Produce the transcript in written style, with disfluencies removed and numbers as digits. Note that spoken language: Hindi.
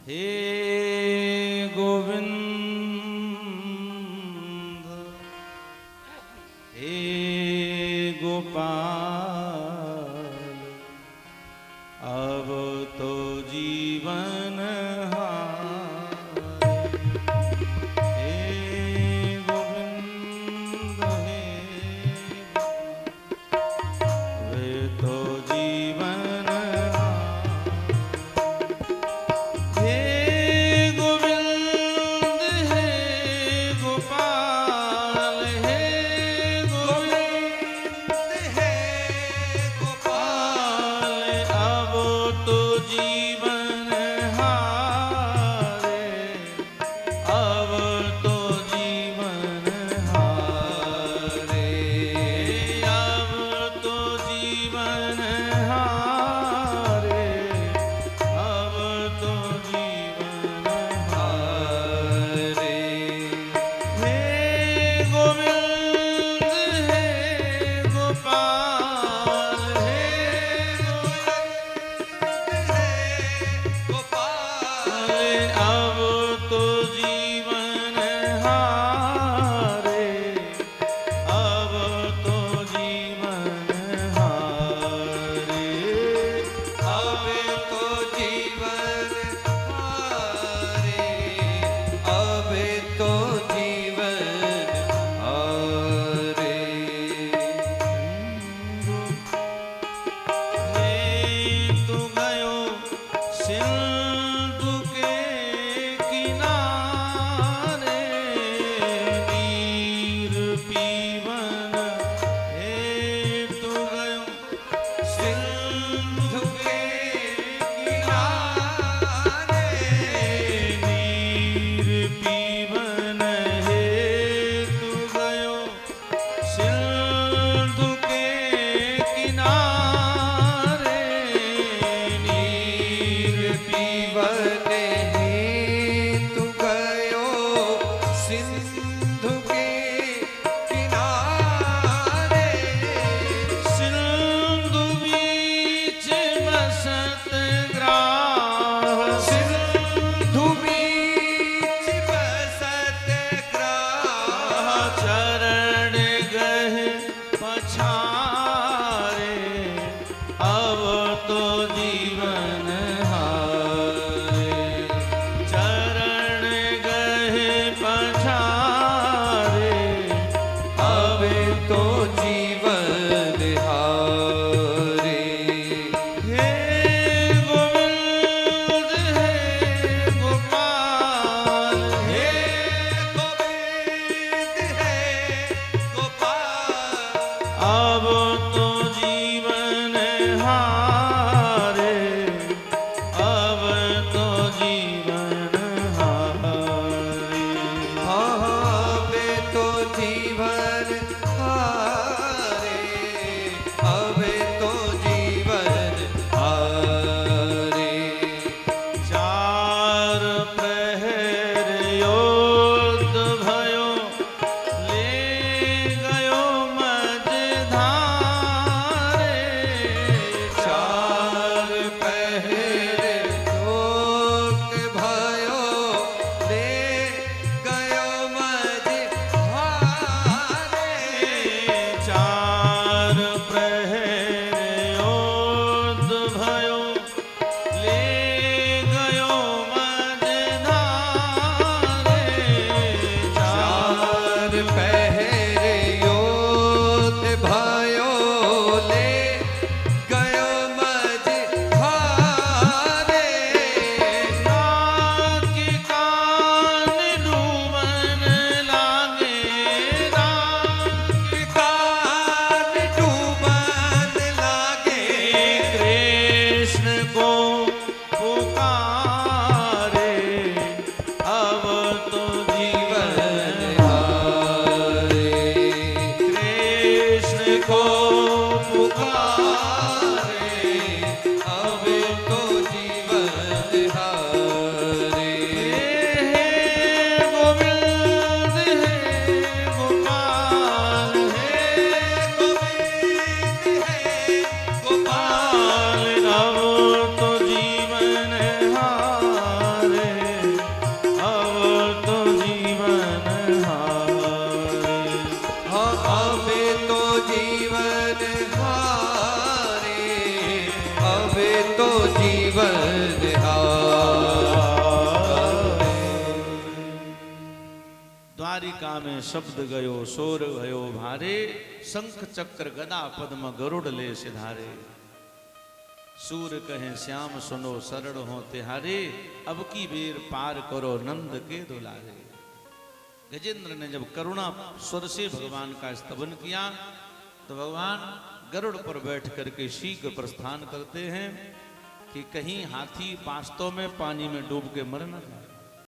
हे गोविंद हे गोपाल अब तो जीवन हे गोविंद हे तो जीवन हे गोविंद हे गोपाल हे गोविंद हे गोपाल अब तो जीवन हारे अब तो जीवन हारे अब तो जीवन हारे अब तो जीवन हारे हे गोविंद हे गोपाल हे गोविंद हे गोपाल अब तो जीवन हारे अब तो जीवन हारे अब तो जीवन हारे अब तो जीवन हारे हे तू गयो सिंधु के किनारे नीर पीवन हे तू गयो सिंधु के किनारे नीर पीवन हे तू गयो सिंधु के किनारे नीर पीवन जीवन हारे। द्वारिका में शब्द गयो शोर भयो भारे, शंख चक्र गदा पद्म गरुड़ ले सिधारे। सूर कहे श्याम सुनो शरण हो तिहारे, अब की बेर पार करो नंद के दुलारे। गजेंद्र ने जब करुणा स्वर से भगवान का स्तवन किया तो भगवान गरुड़ पर बैठ करके शीघ्र प्रस्थान करते हैं कि कहीं हाथी वास्तव में पानी में डूब के मर न जाए।